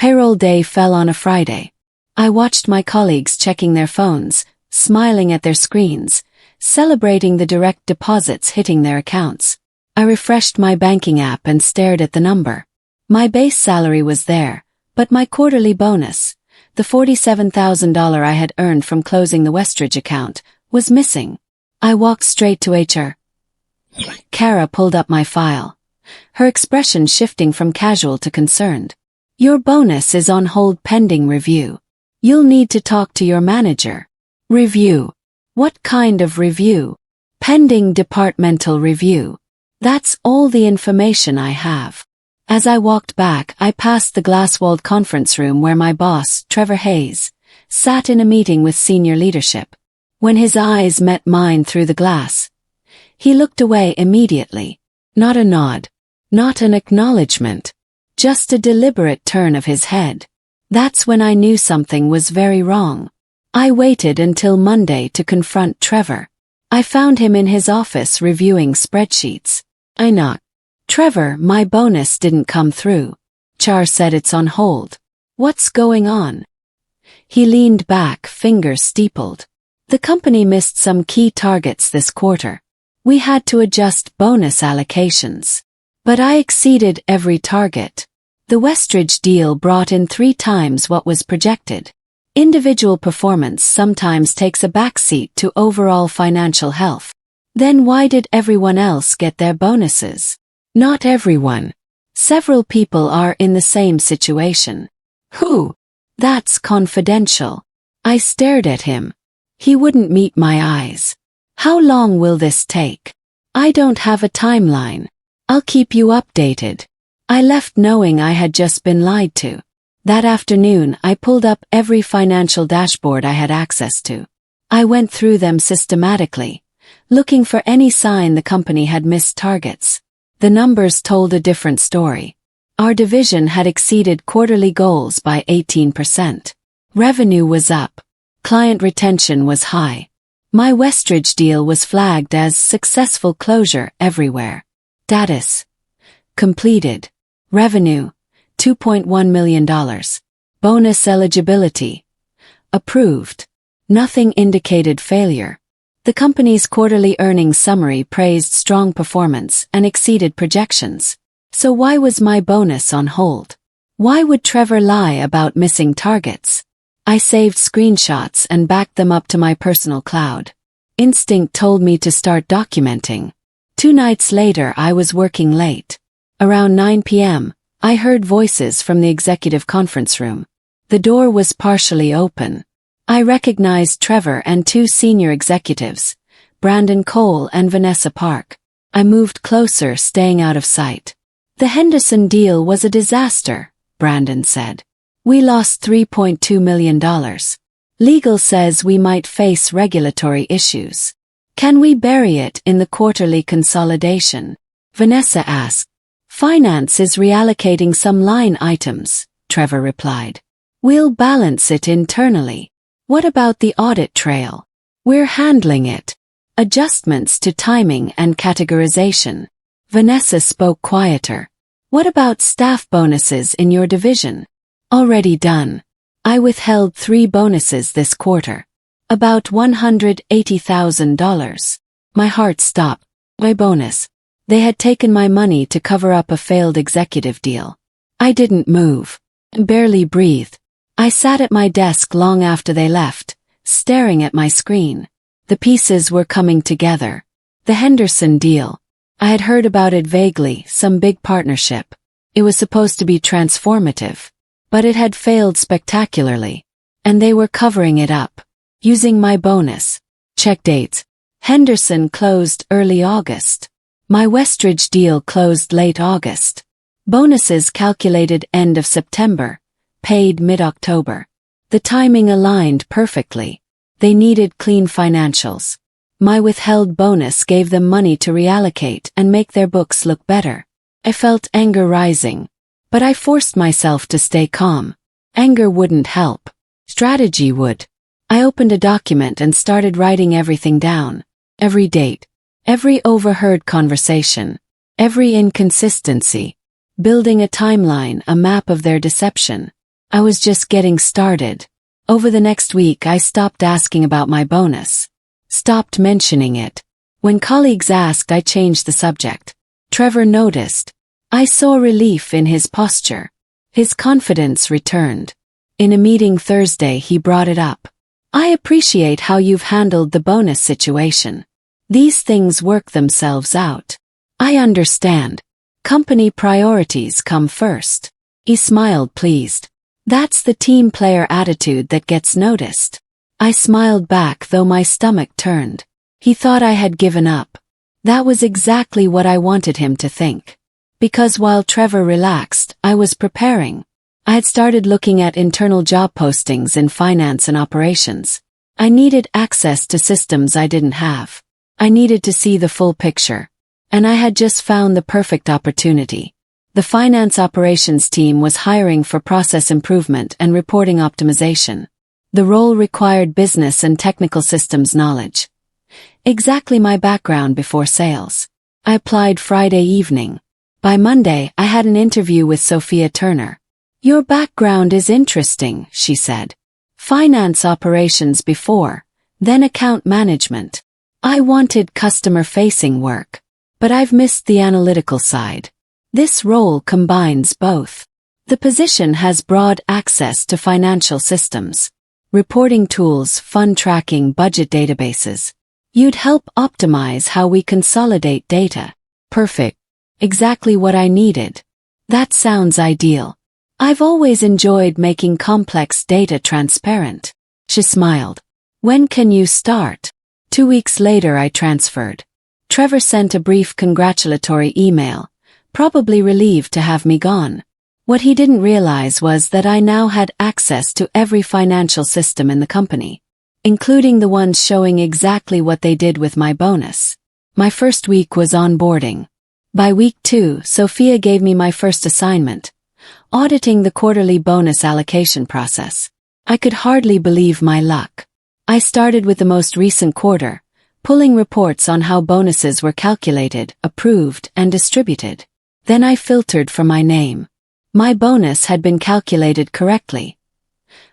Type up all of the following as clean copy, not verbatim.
Payroll day fell on a Friday. I watched my colleagues checking their phones, smiling at their screens, celebrating the direct deposits hitting their accounts. I refreshed my banking app and stared at the number. My base salary was there, but my quarterly bonus, the $47,000 I had earned from closing the Westridge account, was missing. I walked straight to HR. Kara pulled up my file, her expression shifting from casual to concerned. Your bonus is on hold pending review. You'll need to talk to your manager. Review. What kind of review? Pending departmental review. That's all the information I have. As I walked back, I passed the glass-walled conference room where my boss, Trevor Hayes, sat in a meeting with senior leadership. When his eyes met mine through the glass, he looked away immediately. Not a nod. Not an acknowledgement. Just a deliberate turn of his head. That's when I knew something was very wrong. I waited until Monday to confront Trevor. I found him in his office reviewing spreadsheets. I knocked. Trevor, my bonus didn't come through. Char said it's on hold. What's going on? He leaned back, fingers steepled. The company missed some key targets this quarter. We had to adjust bonus allocations. But I exceeded every target. The Westridge deal brought in 3 times what was projected. Individual performance sometimes takes a backseat to overall financial health. Then why did everyone else get their bonuses? Not everyone. Several people are in the same situation. Who? That's confidential. I stared at him. He wouldn't meet my eyes. How long will this take? I don't have a timeline. I'll keep you updated. I left knowing I had just been lied to. That afternoon, I pulled up every financial dashboard I had access to. I went through them systematically, looking for any sign the company had missed targets. The numbers told a different story. Our division had exceeded quarterly goals by 18%. Revenue was up. Client retention was high. My Westridge deal was flagged as successful closure everywhere. Status: completed. Revenue: $2.1 million. Bonus eligibility: approved. Nothing indicated failure. The company's quarterly earnings summary praised strong performance and exceeded projections. So why was my bonus on hold? Why would Trevor lie about missing targets? I saved screenshots and backed them up to my personal cloud. Instinct told me to start documenting. 2 nights later I was working late. Around 9 p.m., I heard voices from the executive conference room. The door was partially open. I recognized Trevor and 2 senior executives, Brandon Cole and Vanessa Park. I moved closer, staying out of sight. The Henderson deal was a disaster, Brandon said. We lost $3.2 million. Legal says we might face regulatory issues. Can we bury it in the quarterly consolidation? Vanessa asked. Finance is reallocating some line items, Trevor replied. We'll balance it internally. What about the audit trail? We're handling it. Adjustments to timing and categorization. Vanessa spoke quieter. What about staff bonuses in your division? Already done. I withheld 3 bonuses this quarter. About $180,000. My heart stopped. My bonus. They had taken my money to cover up a failed executive deal. I didn't move. Barely breathed. I sat at my desk long after they left, staring at my screen. The pieces were coming together. The Henderson deal. I had heard about it vaguely, some big partnership. It was supposed to be transformative. But it had failed spectacularly. And they were covering it up. Using my bonus. Check dates. Henderson closed early August. My Westridge deal closed late August. Bonuses calculated end of September. Paid mid-October. The timing aligned perfectly. They needed clean financials. My withheld bonus gave them money to reallocate and make their books look better. I felt anger rising. But I forced myself to stay calm. Anger wouldn't help. Strategy would. I opened a document and started writing everything down. Every date. Every overheard conversation. Every inconsistency. Building a timeline, a map of their deception. I was just getting started. Over the next week I stopped asking about my bonus. Stopped mentioning it. When colleagues asked, I changed the subject. Trevor noticed. I saw relief in his posture. His confidence returned. In a meeting Thursday he brought it up. I appreciate how you've handled the bonus situation. These things work themselves out. I understand. Company priorities come first. He smiled, pleased. That's the team player attitude that gets noticed. I smiled back, though my stomach turned. He thought I had given up. That was exactly what I wanted him to think. Because while Trevor relaxed, I was preparing. I had started looking at internal job postings in finance and operations. I needed access to systems I didn't have. I needed to see the full picture. And I had just found the perfect opportunity. The finance operations team was hiring for process improvement and reporting optimization. The role required business and technical systems knowledge. Exactly my background before sales. I applied Friday evening. By Monday, I had an interview with Sophia Turner. Your background is interesting, she said. Finance operations before, then account management. I wanted customer-facing work, but I've missed the analytical side. This role combines both. The position has broad access to financial systems, reporting tools, fund tracking, budget databases. You'd help optimize how we consolidate data. Perfect. Exactly what I needed. That sounds ideal. I've always enjoyed making complex data transparent. She smiled. When can you start? 2 weeks later I transferred. Trevor sent a brief congratulatory email, probably relieved to have me gone. What he didn't realize was that I now had access to every financial system in the company, including the ones showing exactly what they did with my bonus. My first week was onboarding. By week 2, Sophia gave me my first assignment, auditing the quarterly bonus allocation process. I could hardly believe my luck. I started with the most recent quarter, pulling reports on how bonuses were calculated, approved, and distributed. Then I filtered for my name. My bonus had been calculated correctly.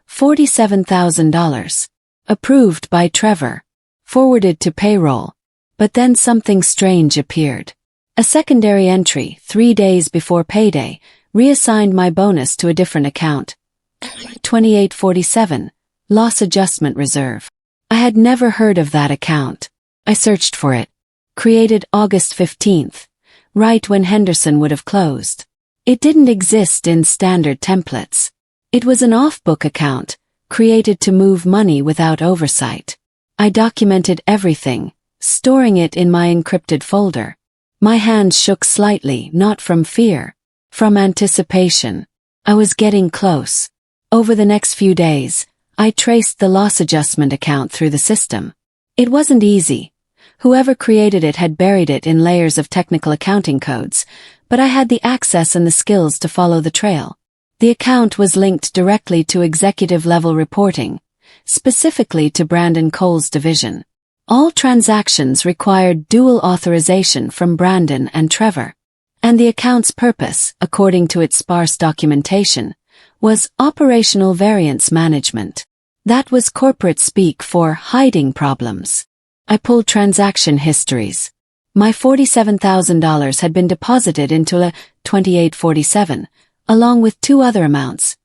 $47,000. Approved by Trevor. Forwarded to payroll. But then something strange appeared. A secondary entry, 3 days before payday, reassigned my bonus to a different account. 2847, Loss Adjustment Reserve. I had never heard of that account. I searched for it. Created August 15th, right when Henderson would have closed. It didn't exist in standard templates. It was an off-book account, created to move money without oversight. I documented everything, storing it in my encrypted folder. My hands shook slightly, not from fear, from anticipation. I was getting close. Over the next few days, I traced the loss adjustment account through the system. It wasn't easy. Whoever created it had buried it in layers of technical accounting codes, but I had the access and the skills to follow the trail. The account was linked directly to executive-level reporting, specifically to Brandon Cole's division. All transactions required dual authorization from Brandon and Trevor. And the account's purpose, according to its sparse documentation, was operational variance management. That was corporate speak for hiding problems. I pulled transaction histories. My $47,000 had been deposited into a 2847, along with 2 other amounts,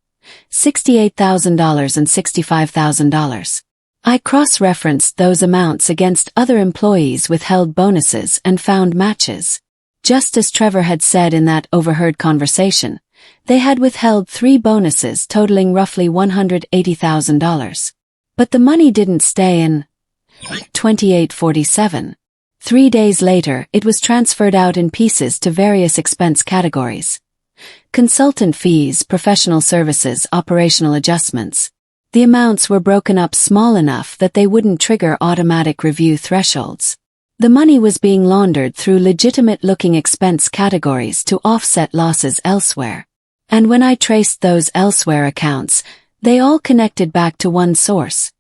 $68,000 and $65,000. I cross-referenced those amounts against other employees' withheld bonuses and found matches. Just as Trevor had said in that overheard conversation, they had withheld 3 bonuses totaling roughly $180,000. But the money didn't stay in 2847. 3 days later, it was transferred out in pieces to various expense categories. Consultant fees, professional services, operational adjustments. The amounts were broken up small enough that they wouldn't trigger automatic review thresholds. The money was being laundered through legitimate-looking expense categories to offset losses elsewhere. And when I traced those elsewhere accounts, they all connected back to one source: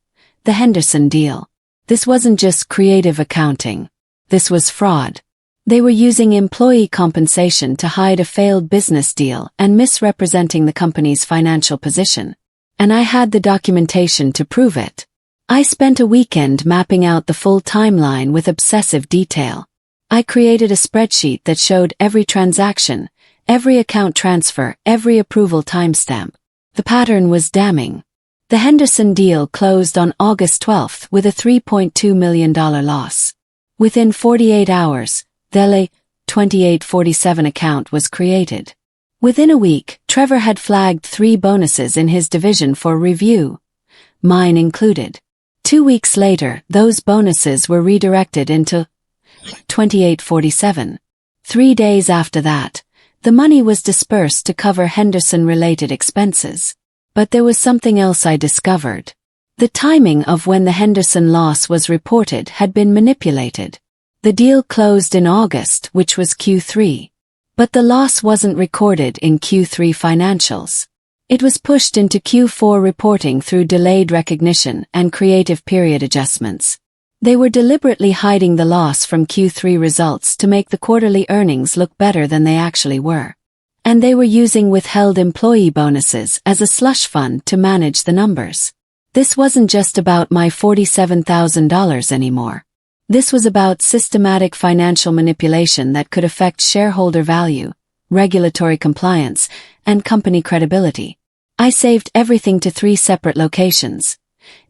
the Henderson deal. This wasn't just creative accounting. This was fraud. They were using employee compensation to hide a failed business deal and misrepresenting the company's financial position. And I had the documentation to prove it. I spent a weekend mapping out the full timeline with obsessive detail. I created a spreadsheet that showed every transaction, every account transfer, every approval timestamp. The pattern was damning. The Henderson deal closed on August 12th with a $3.2 million loss. Within 48 hours, the 2847 account was created. Within a week, Trevor had flagged 3 bonuses in his division for review, mine included. 2 weeks later, those bonuses were redirected into 2847. 3 days after that, the money was dispersed to cover Henderson-related expenses. But there was something else I discovered. The timing of when the Henderson loss was reported had been manipulated. The deal closed in August, which was Q3. But the loss wasn't recorded in Q3 financials. It was pushed into Q4 reporting through delayed recognition and creative period adjustments. They were deliberately hiding the loss from Q3 results to make the quarterly earnings look better than they actually were. And they were using withheld employee bonuses as a slush fund to manage the numbers. This wasn't just about my $47,000 anymore. This was about systematic financial manipulation that could affect shareholder value, regulatory compliance, and company credibility. I saved everything to 3 separate locations.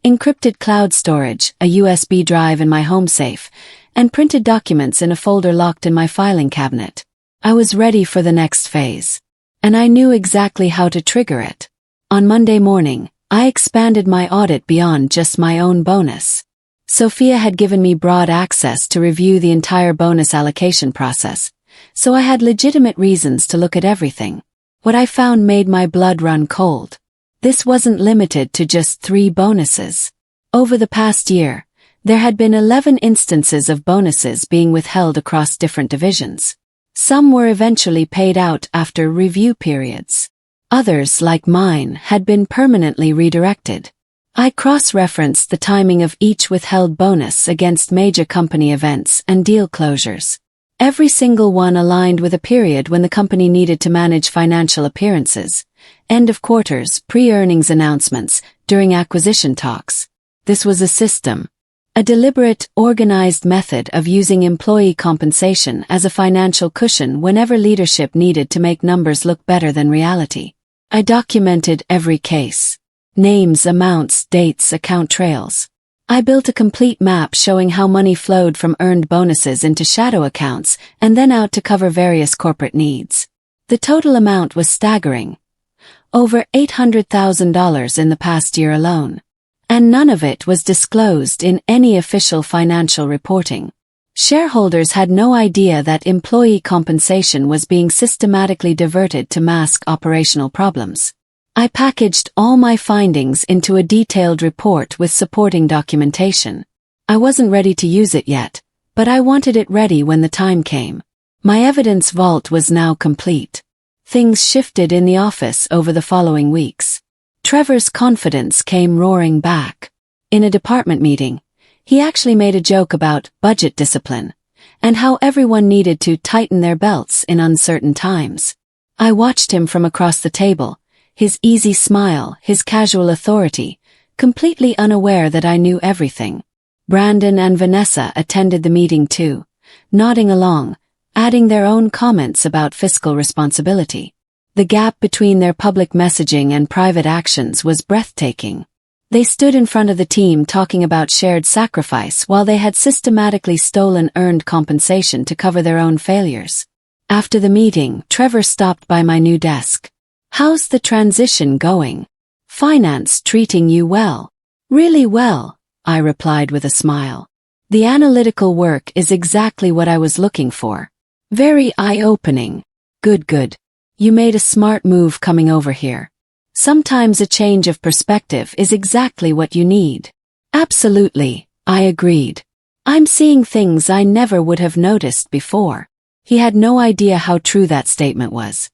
Encrypted cloud storage, a USB drive in my home safe, and printed documents in a folder locked in my filing cabinet. I was ready for the next phase. And I knew exactly how to trigger it. On Monday morning, I expanded my audit beyond just my own bonus. Sophia had given me broad access to review the entire bonus allocation process, so I had legitimate reasons to look at everything. What I found made my blood run cold. This wasn't limited to just 3 bonuses. Over the past year, there had been 11 instances of bonuses being withheld across different divisions. Some were eventually paid out after review periods. Others, like mine, had been permanently redirected. I cross-referenced the timing of each withheld bonus against major company events and deal closures. Every single one aligned with a period when the company needed to manage financial appearances, end of quarters, pre-earnings announcements, during acquisition talks. This was a system. A deliberate, organized method of using employee compensation as a financial cushion whenever leadership needed to make numbers look better than reality. I documented every case. Names, amounts, dates, account trails. I built a complete map showing how money flowed from earned bonuses into shadow accounts and then out to cover various corporate needs. The total amount was staggering. Over $800,000 in the past year alone. And none of it was disclosed in any official financial reporting. Shareholders had no idea that employee compensation was being systematically diverted to mask operational problems. I packaged all my findings into a detailed report with supporting documentation. I wasn't ready to use it yet, but I wanted it ready when the time came. My evidence vault was now complete. Things shifted in the office over the following weeks. Trevor's confidence came roaring back. In a department meeting, he actually made a joke about budget discipline and how everyone needed to tighten their belts in uncertain times. I watched him from across the table, his easy smile, his casual authority, completely unaware that I knew everything. Brandon and Vanessa attended the meeting too, nodding along, adding their own comments about fiscal responsibility. The gap between their public messaging and private actions was breathtaking. They stood in front of the team talking about shared sacrifice while they had systematically stolen earned compensation to cover their own failures. After the meeting, Trevor stopped by my new desk. "How's the transition going? Finance treating you well?" "Really well," I replied with a smile. "The analytical work is exactly what I was looking for. Very eye-opening. Good. You made a smart move coming over here. Sometimes a change of perspective is exactly what you need." "Absolutely," I agreed. "I'm seeing things I never would have noticed before." He had no idea how true that statement was.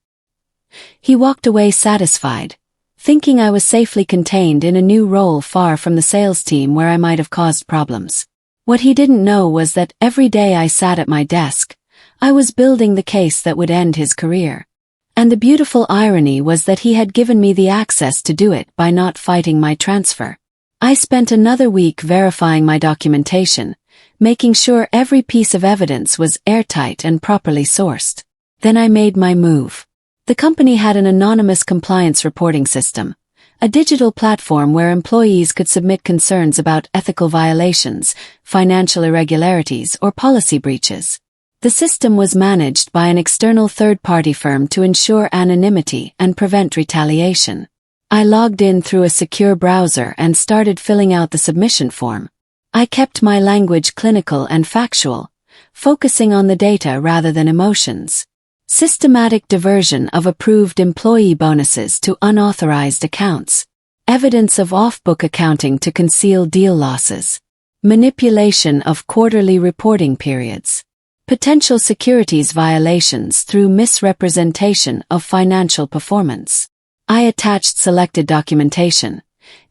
He walked away satisfied, thinking I was safely contained in a new role far from the sales team where I might have caused problems. What he didn't know was that every day I sat at my desk, I was building the case that would end his career. And the beautiful irony was that he had given me the access to do it by not fighting my transfer. I spent another week verifying my documentation, making sure every piece of evidence was airtight and properly sourced. Then I made my move. The company had an anonymous compliance reporting system, a digital platform where employees could submit concerns about ethical violations, financial irregularities, or policy breaches. The system was managed by an external third-party firm to ensure anonymity and prevent retaliation. I logged in through a secure browser and started filling out the submission form. I kept my language clinical and factual, focusing on the data rather than emotions. Systematic diversion of approved employee bonuses to unauthorized accounts. Evidence of off-book accounting to conceal deal losses. Manipulation of quarterly reporting periods. Potential securities violations through misrepresentation of financial performance. I attached selected documentation,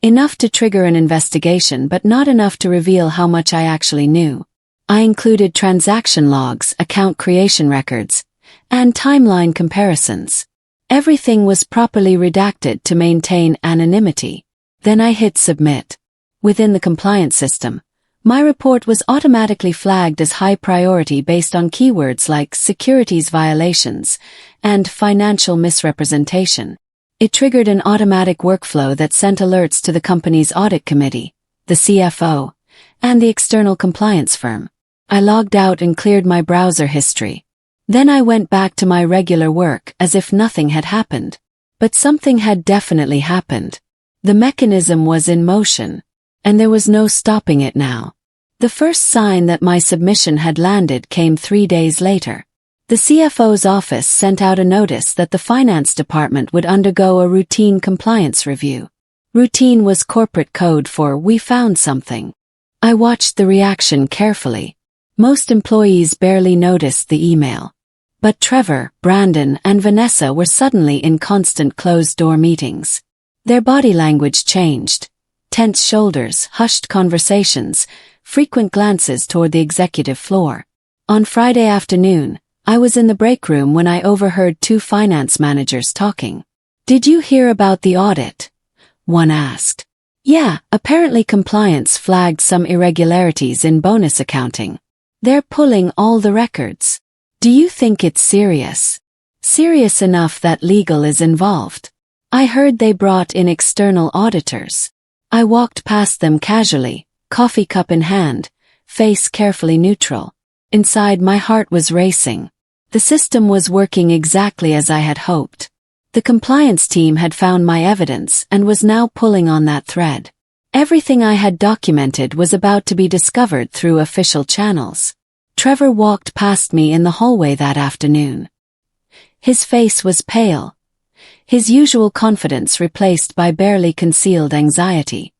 enough to trigger an investigation but not enough to reveal how much I actually knew. I included transaction logs, account creation records, and timeline comparisons. Everything was properly redacted to maintain anonymity. Then I hit submit. Within the compliance system, my report was automatically flagged as high priority based on keywords like securities violations and financial misrepresentation. It triggered an automatic workflow that sent alerts to the company's audit committee, the CFO, and the external compliance firm. I logged out and cleared my browser history. Then I went back to my regular work as if nothing had happened. But something had definitely happened. The mechanism was in motion. And there was no stopping it now. The first sign that my submission had landed came 3 days later. The CFO's office sent out a notice that the finance department would undergo a routine compliance review. Routine was corporate code for "we found something." I watched the reaction carefully. Most employees barely noticed the email. But Trevor, Brandon, and Vanessa were suddenly in constant closed-door meetings. Their body language changed. Tense shoulders, hushed conversations, frequent glances toward the executive floor. On Friday afternoon, I was in the break room when I overheard 2 finance managers talking. "Did you hear about the audit?" one asked. "Yeah, apparently compliance flagged some irregularities in bonus accounting. They're pulling all the records. Do you think it's serious? Serious enough that legal is involved? I heard they brought in external auditors." I walked past them casually, coffee cup in hand, face carefully neutral. Inside, my heart was racing. The system was working exactly as I had hoped. The compliance team had found my evidence and was now pulling on that thread. Everything I had documented was about to be discovered through official channels. Trevor walked past me in the hallway that afternoon. His face was pale. His usual confidence replaced by barely concealed anxiety.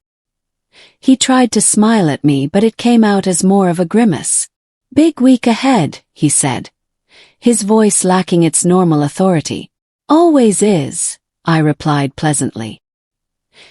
He tried to smile at me, but it came out as more of a grimace. "Big week ahead," he said, his voice lacking its normal authority. "Always is," I replied pleasantly.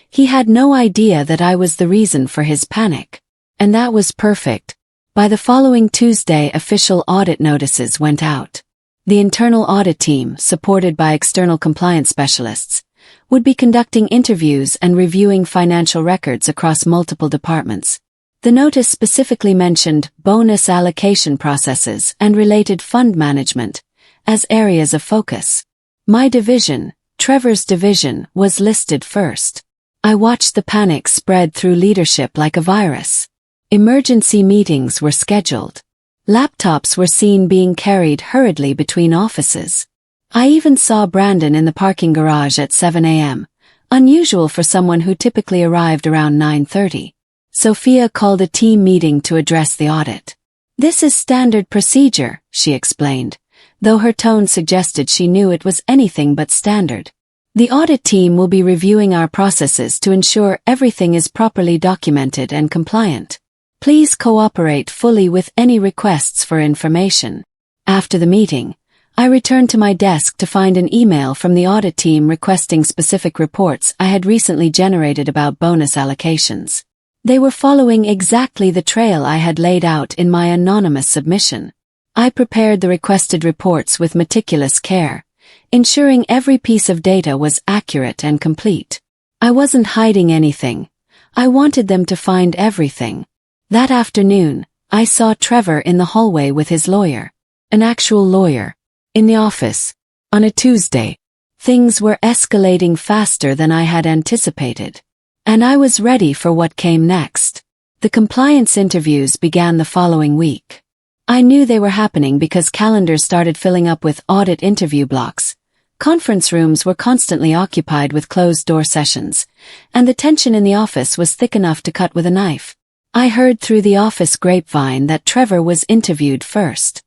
He had no idea that I was the reason for his panic. And that was perfect. By the following Tuesday, official audit notices went out. The internal audit team, supported by external compliance specialists, would be conducting interviews and reviewing financial records across multiple departments. The notice specifically mentioned bonus allocation processes and related fund management as areas of focus. My division, Trevor's division, was listed first. I watched the panic spread through leadership like a virus. Emergency meetings were scheduled. Laptops were seen being carried hurriedly between offices. I even saw Brandon in the parking garage at 7 a.m., unusual for someone who typically arrived around 9:30. Sophia called a team meeting to address the audit. "This is standard procedure," she explained, though her tone suggested she knew it was anything but standard. "The audit team will be reviewing our processes to ensure everything is properly documented and compliant. Please cooperate fully with any requests for information." After the meeting, I returned to my desk to find an email from the audit team requesting specific reports I had recently generated about bonus allocations. They were following exactly the trail I had laid out in my anonymous submission. I prepared the requested reports with meticulous care, ensuring every piece of data was accurate and complete. I wasn't hiding anything. I wanted them to find everything. That afternoon, I saw Trevor in the hallway with his lawyer. An actual lawyer. In the office. On a Tuesday. Things were escalating faster than I had anticipated. And I was ready for what came next. The compliance interviews began the following week. I knew they were happening because calendars started filling up with audit interview blocks. Conference rooms were constantly occupied with closed-door sessions, and the tension in the office was thick enough to cut with a knife. I heard through the office grapevine that Trevor was interviewed first.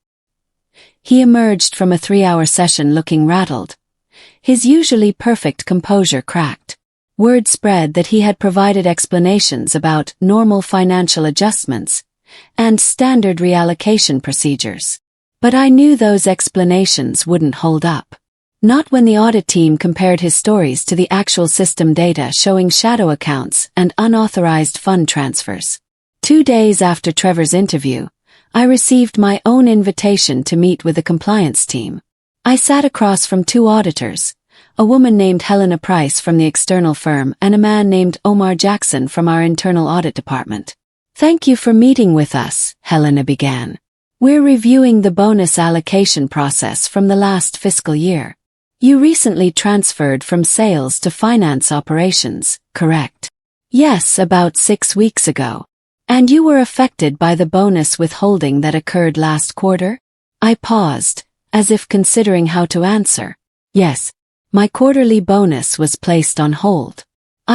He emerged from a 3-hour session looking rattled. His usually perfect composure cracked. Word spread that he had provided explanations about normal financial adjustments and standard reallocation procedures. But I knew those explanations wouldn't hold up. Not when the audit team compared his stories to the actual system data showing shadow accounts and unauthorized fund transfers. 2 days after Trevor's interview, I received my own invitation to meet with the compliance team. I sat across from 2 auditors, a woman named Helena Price from the external firm and a man named Omar Jackson from our internal audit department. "Thank you for meeting with us," Helena began. "We're reviewing the bonus allocation process from the last fiscal year. You recently transferred from sales to finance operations, correct?" "Yes, about 6 weeks ago." "And you were affected by the bonus withholding that occurred last quarter?" I paused, as if considering how to answer. "Yes. My quarterly bonus was placed on hold.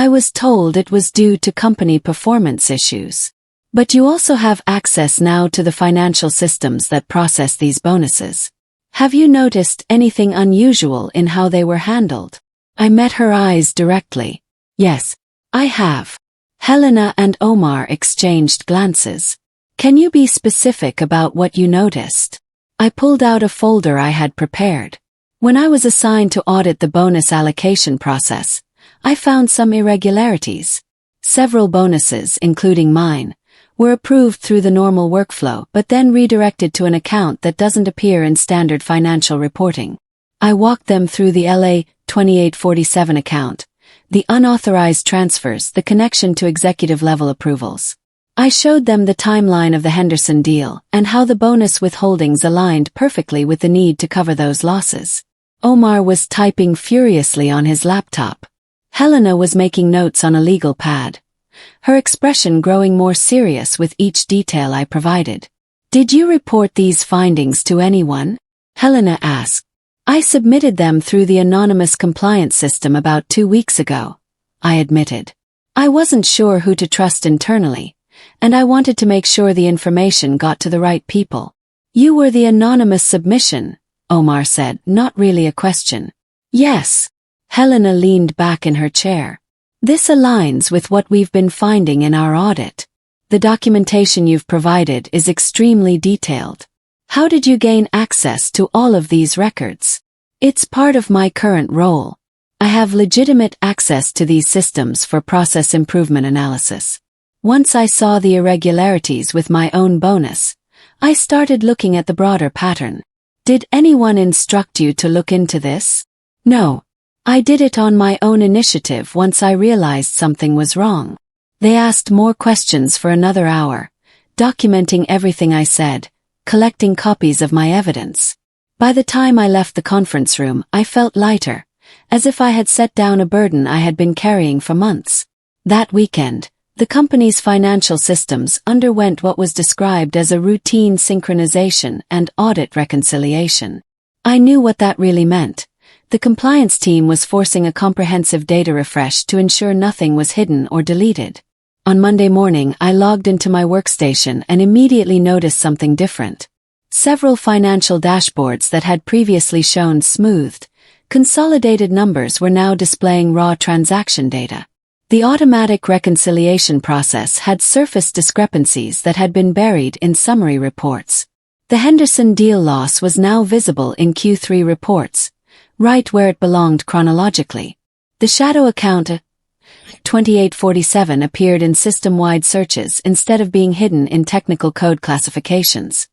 I was told it was due to company performance issues. But you also have access now to the financial systems that process these bonuses. Have you noticed anything unusual in how they were handled?" I met her eyes directly. "Yes, I have." Helena and Omar exchanged glances. "Can you be specific about what you noticed?" I pulled out a folder I had prepared. When I was assigned to audit the bonus allocation process, I found some irregularities. Several bonuses, including mine, were approved through the normal workflow but then redirected to an account that doesn't appear in standard financial reporting. I walked them through the LA 2847 account, the unauthorized transfers, the connection to executive-level approvals. I showed them the timeline of the Henderson deal and how the bonus withholdings aligned perfectly with the need to cover those losses. Omar was typing furiously on his laptop. Helena was making notes on a legal pad, her expression growing more serious with each detail I provided. "Did you report these findings to anyone?" Helena asked. "I submitted them through the anonymous compliance system about 2 weeks ago," I admitted. "I wasn't sure who to trust internally, and I wanted to make sure the information got to the right people." "You were the anonymous submission," Omar said, not really a question. "Yes." Helena leaned back in her chair. "This aligns with what we've been finding in our audit. The documentation you've provided is extremely detailed. How did you gain access to all of these records?" "It's part of my current role. I have legitimate access to these systems for process improvement analysis. Once I saw the irregularities with my own bonus, I started looking at the broader pattern." "Did anyone instruct you to look into this?" "No. I did it on my own initiative once I realized something was wrong." They asked more questions for another hour, documenting everything I said, collecting copies of my evidence. By the time I left the conference room, I felt lighter, as if I had set down a burden I had been carrying for months. That weekend, the company's financial systems underwent what was described as a routine synchronization and audit reconciliation. I knew what that really meant. The compliance team was forcing a comprehensive data refresh to ensure nothing was hidden or deleted. On Monday morning, I logged into my workstation and immediately noticed something different. Several financial dashboards that had previously shown smoothed, consolidated numbers were now displaying raw transaction data. The automatic reconciliation process had surfaced discrepancies that had been buried in summary reports. The Henderson deal loss was now visible in Q3 reports, right where it belonged chronologically. The shadow account 2847 appeared in system-wide searches instead of being hidden in technical code classifications.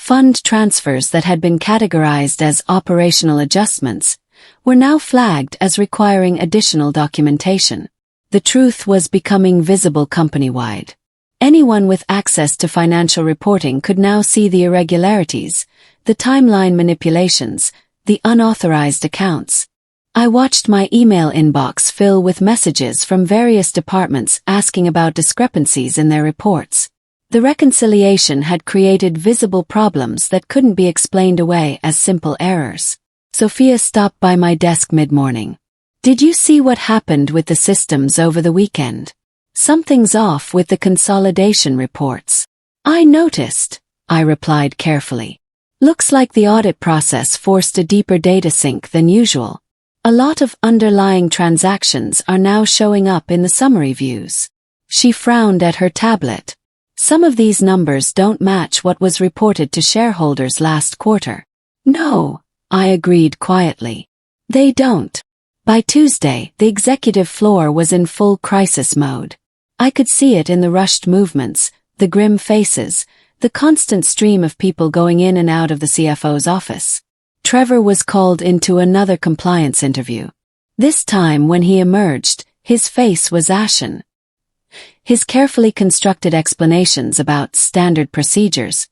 Fund transfers that had been categorized as operational adjustments were now flagged as requiring additional documentation. The truth was becoming visible company-wide. Anyone with access to financial reporting could now see the irregularities, the timeline manipulations, the unauthorized accounts. I watched my email inbox fill with messages from various departments asking about discrepancies in their reports. The reconciliation had created visible problems that couldn't be explained away as simple errors. Sophia stopped by my desk mid-morning. "Did you see what happened with the systems over the weekend? Something's off with the consolidation reports." "I noticed," I replied carefully. "Looks like the audit process forced a deeper data sink than usual. A lot of underlying transactions are now showing up in the summary views." She frowned at her tablet. "Some of these numbers don't match what was reported to shareholders last quarter." "No," I agreed quietly. "They don't." By Tuesday, the executive floor was in full crisis mode. I could see it in the rushed movements, the grim faces, the constant stream of people going in and out of the CFO's office. Trevor was called into another compliance interview. This time when he emerged, his face was ashen. His carefully constructed explanations about standard procedures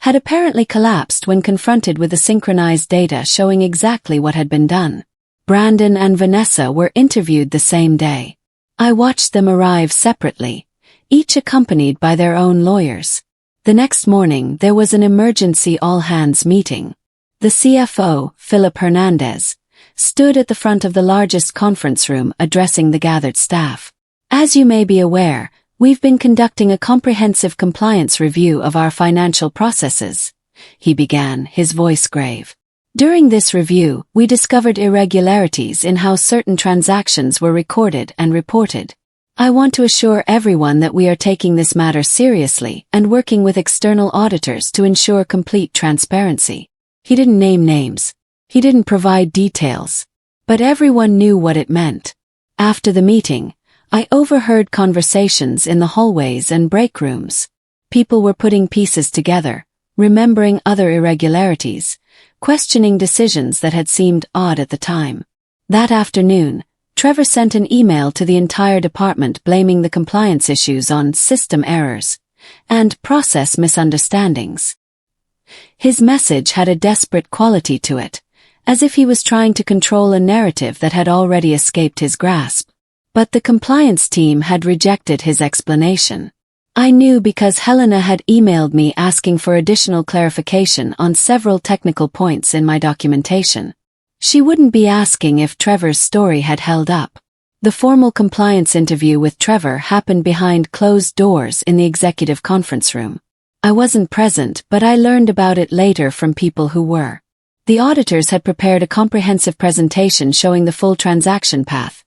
had apparently collapsed when confronted with the synchronized data showing exactly what had been done. Brandon and Vanessa were interviewed the same day. I watched them arrive separately, each accompanied by their own lawyers. The next morning there was an emergency all-hands meeting. The CFO, Philip Hernandez, stood at the front of the largest conference room addressing the gathered staff. "As you may be aware, we've been conducting a comprehensive compliance review of our financial processes," he began, his voice grave. "During this review, we discovered irregularities in how certain transactions were recorded and reported. I want to assure everyone that we are taking this matter seriously and working with external auditors to ensure complete transparency." He didn't name names. He didn't provide details. But everyone knew what it meant. After the meeting, I overheard conversations in the hallways and break rooms. People were putting pieces together, remembering other irregularities, questioning decisions that had seemed odd at the time. That afternoon, Trevor sent an email to the entire department blaming the compliance issues on system errors and process misunderstandings. His message had a desperate quality to it, as if he was trying to control a narrative that had already escaped his grasp. But the compliance team had rejected his explanation. I knew because Helena had emailed me asking for additional clarification on several technical points in my documentation. She wouldn't be asking if Trevor's story had held up. The formal compliance interview with Trevor happened behind closed doors in the executive conference room. I wasn't present, but I learned about it later from people who were. The auditors had prepared a comprehensive presentation showing the full transaction path.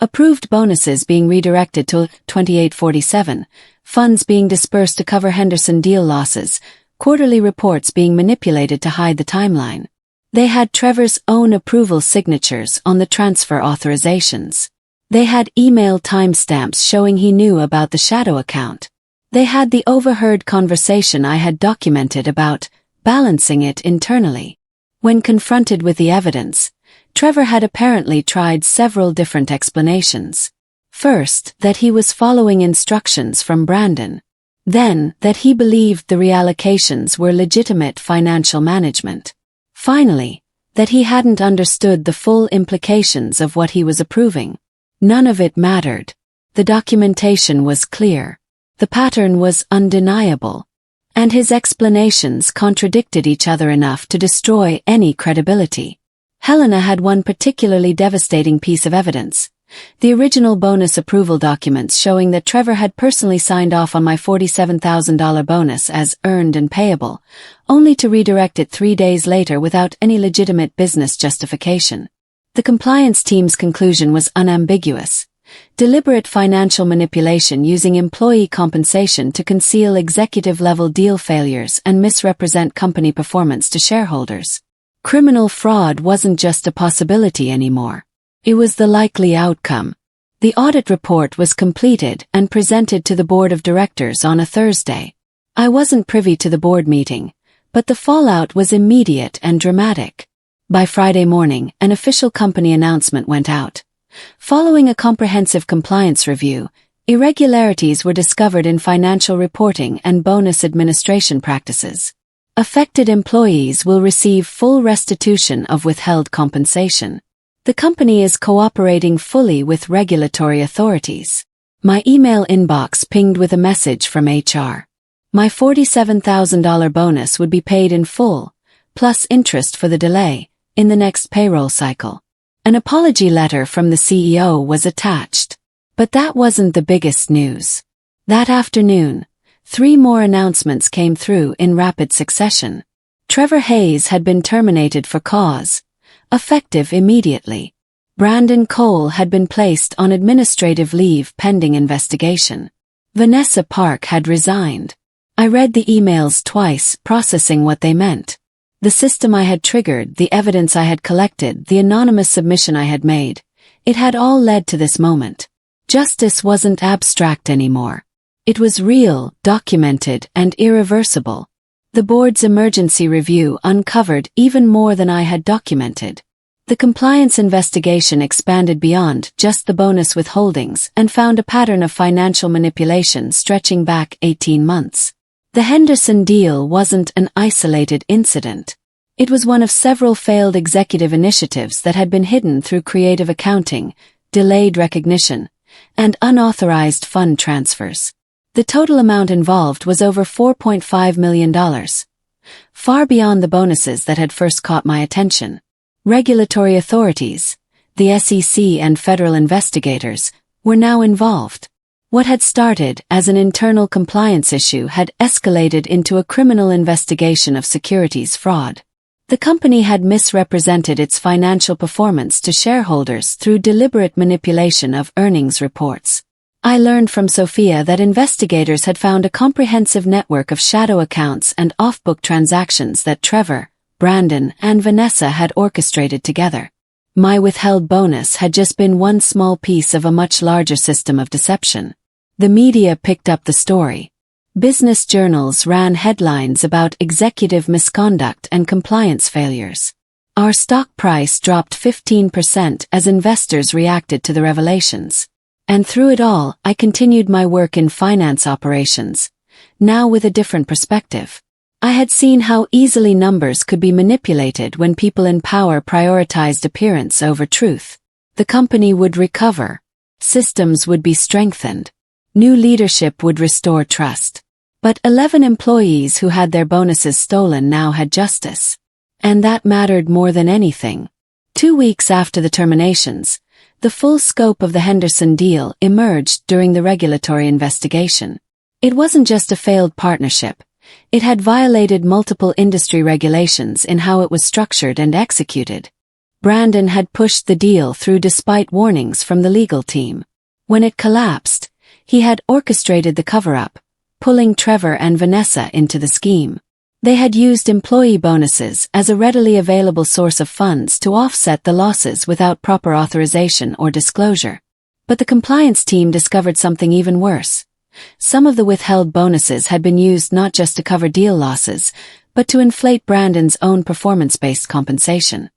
Approved bonuses being redirected to 2847, funds being dispersed to cover Henderson deal losses, quarterly reports being manipulated to hide the timeline. They had Trevor's own approval signatures on the transfer authorizations. They had email timestamps showing he knew about the shadow account. They had the overheard conversation I had documented about balancing it internally. When confronted with the evidence, Trevor had apparently tried several different explanations. First, that he was following instructions from Brandon. Then, that he believed the reallocations were legitimate financial management. Finally, that he hadn't understood the full implications of what he was approving. None of it mattered. The documentation was clear. The pattern was undeniable. And his explanations contradicted each other enough to destroy any credibility. Helena had one particularly devastating piece of evidence. The original bonus approval documents showing that Trevor had personally signed off on my $47,000 bonus as earned and payable, only to redirect it 3 days later without any legitimate business justification. The compliance team's conclusion was unambiguous. Deliberate financial manipulation using employee compensation to conceal executive-level deal failures and misrepresent company performance to shareholders. Criminal fraud wasn't just a possibility anymore. It was the likely outcome. The audit report was completed and presented to the board of directors on a Thursday. I wasn't privy to the board meeting, But the fallout was immediate and dramatic. By Friday morning, an official company announcement went out. Following a comprehensive compliance review, irregularities were discovered in financial reporting and bonus administration practices. Affected employees will receive full restitution of withheld compensation. The company is cooperating fully with regulatory authorities. My email inbox pinged with a message from HR. My $47,000 bonus would be paid in full, plus interest for the delay, in the next payroll cycle. An apology letter from the CEO was attached. But that wasn't the biggest news. That afternoon, 3 more announcements came through in rapid succession. Trevor Hayes had been terminated for cause, effective immediately. Brandon Cole had been placed on administrative leave pending investigation. Vanessa Park had resigned. I read the emails twice, processing what they meant. The system I had triggered, the evidence I had collected, the anonymous submission I had made. It had all led to this moment. Justice wasn't abstract anymore. It was real, documented, and irreversible. The board's emergency review uncovered even more than I had documented. The compliance investigation expanded beyond just the bonus withholdings and found a pattern of financial manipulation stretching back 18 months. The Henderson deal wasn't an isolated incident. It was one of several failed executive initiatives that had been hidden through creative accounting, delayed recognition, and unauthorized fund transfers. The total amount involved was over $4.5 million, far beyond the bonuses that had first caught my attention. Regulatory authorities, the SEC and federal investigators, were now involved. What had started as an internal compliance issue had escalated into a criminal investigation of securities fraud. The company had misrepresented its financial performance to shareholders through deliberate manipulation of earnings reports. I learned from Sophia that investigators had found a comprehensive network of shadow accounts and off-book transactions that Trevor, Brandon, and Vanessa had orchestrated together. My withheld bonus had just been one small piece of a much larger system of deception. The media picked up the story. Business journals ran headlines about executive misconduct and compliance failures. Our stock price dropped 15% as investors reacted to the revelations. And through it all, I continued my work in finance operations, now with a different perspective. I had seen how easily numbers could be manipulated when people in power prioritized appearance over truth. The company would recover. Systems would be strengthened. New leadership would restore trust. But 11 employees who had their bonuses stolen now had justice. And that mattered more than anything. 2 weeks after the terminations, the full scope of the Henderson deal emerged during the regulatory investigation. It wasn't just a failed partnership. It had violated multiple industry regulations in how it was structured and executed. Brandon had pushed the deal through despite warnings from the legal team. When it collapsed, he had orchestrated the cover-up, pulling Trevor and Vanessa into the scheme. They had used employee bonuses as a readily available source of funds to offset the losses without proper authorization or disclosure. But the compliance team discovered something even worse. Some of the withheld bonuses had been used not just to cover deal losses, but to inflate Brandon's own performance-based compensation.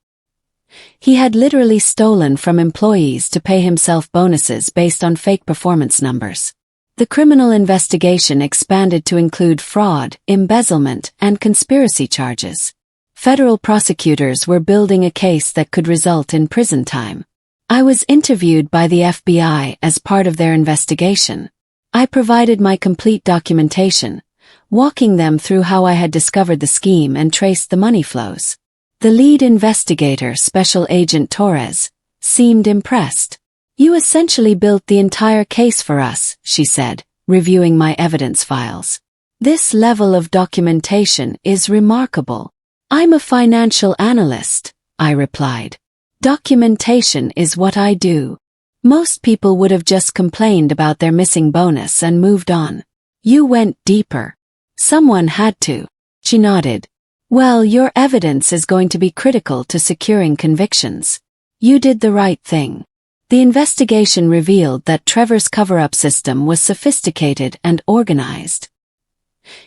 He had literally stolen from employees to pay himself bonuses based on fake performance numbers. The criminal investigation expanded to include fraud, embezzlement, and conspiracy charges. Federal prosecutors were building a case that could result in prison time. I was interviewed by the FBI as part of their investigation. I provided my complete documentation, walking them through how I had discovered the scheme and traced the money flows. The lead investigator, Special Agent Torres, seemed impressed. "You essentially built the entire case for us," she said, reviewing my evidence files. "This level of documentation is remarkable." "I'm a financial analyst," I replied. "Documentation is what I do." Most people would have just complained about their missing bonus and moved on. "You went deeper." "Someone had to." She nodded. "Well, your evidence is going to be critical to securing convictions. You did the right thing." The investigation revealed that Trevor's cover-up system was sophisticated and organized.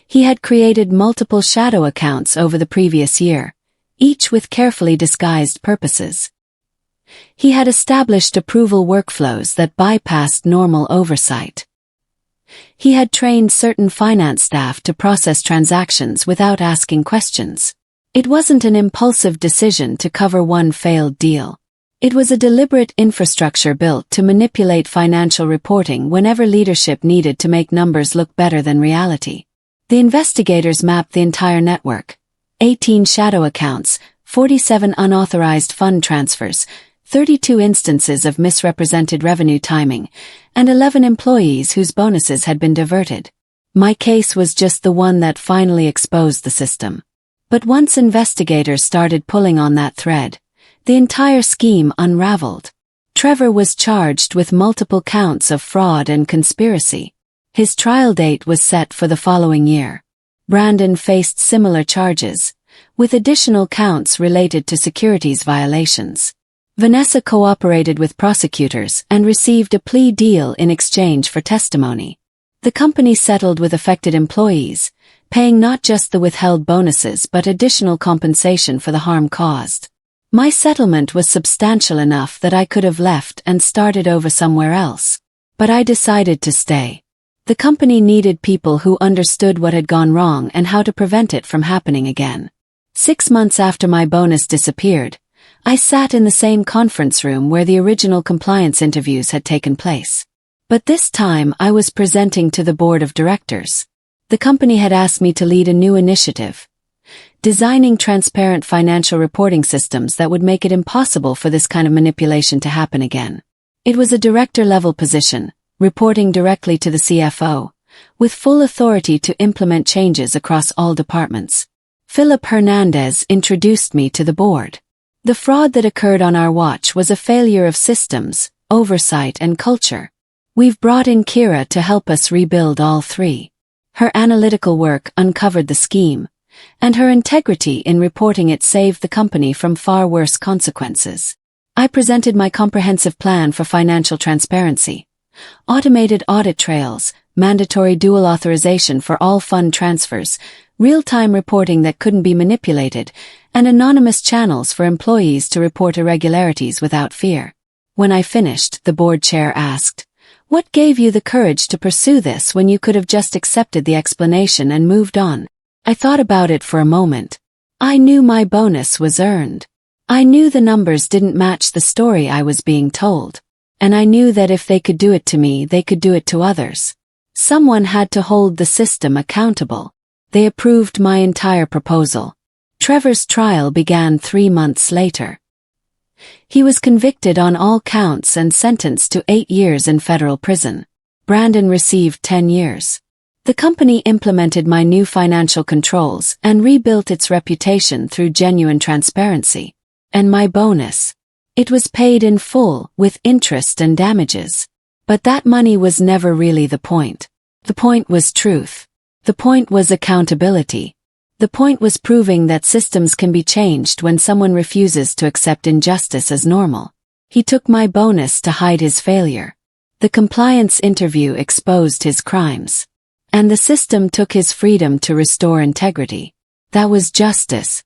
He had created multiple shadow accounts over the previous year, each with carefully disguised purposes. He had established approval workflows that bypassed normal oversight. He had trained certain finance staff to process transactions without asking questions. It wasn't an impulsive decision to cover one failed deal. It was a deliberate infrastructure built to manipulate financial reporting whenever leadership needed to make numbers look better than reality. The investigators mapped the entire network. 18 shadow accounts, 47 unauthorized fund transfers, 32 instances of misrepresented revenue timing, and 11 employees whose bonuses had been diverted. My case was just the one that finally exposed the system. But once investigators started pulling on that thread, the entire scheme unraveled. Trevor was charged with multiple counts of fraud and conspiracy. His trial date was set for the following year. Brandon faced similar charges, with additional counts related to securities violations. Vanessa cooperated with prosecutors and received a plea deal in exchange for testimony. The company settled with affected employees, paying not just the withheld bonuses but additional compensation for the harm caused. My settlement was substantial enough that I could have left and started over somewhere else. But I decided to stay. The company needed people who understood what had gone wrong and how to prevent it from happening again. 6 months after my bonus disappeared, I sat in the same conference room where the original compliance interviews had taken place. But this time I was presenting to the board of directors. The company had asked me to lead a new initiative, designing transparent financial reporting systems that would make it impossible for this kind of manipulation to happen again. It was a director-level position, reporting directly to the CFO, with full authority to implement changes across all departments. Philip Hernandez introduced me to the board. The fraud that occurred on our watch was a failure of systems, oversight, and culture. We've brought in Kira to help us rebuild all three. Her analytical work uncovered the scheme, and her integrity in reporting it saved the company from far worse consequences. I presented my comprehensive plan for financial transparency. Automated audit trails, mandatory dual authorization for all fund transfers, real-time reporting that couldn't be manipulated, and anonymous channels for employees to report irregularities without fear. When I finished, the board chair asked, "What gave you the courage to pursue this when you could have just accepted the explanation and moved on?" I thought about it for a moment. I knew my bonus was earned. I knew the numbers didn't match the story I was being told. And I knew that if they could do it to me, they could do it to others. Someone had to hold the system accountable. They approved my entire proposal. Trevor's trial began 3 months later. He was convicted on all counts and sentenced to 8 years in federal prison. Brandon received 10 years. The company implemented my new financial controls and rebuilt its reputation through genuine transparency. And my bonus? It was paid in full, with interest and damages. But that money was never really the point. The point was truth. The point was accountability. The point was proving that systems can be changed when someone refuses to accept injustice as normal. He took my bonus to hide his failure. The compliance interview exposed his crimes. And the system took his freedom to restore integrity. That was justice,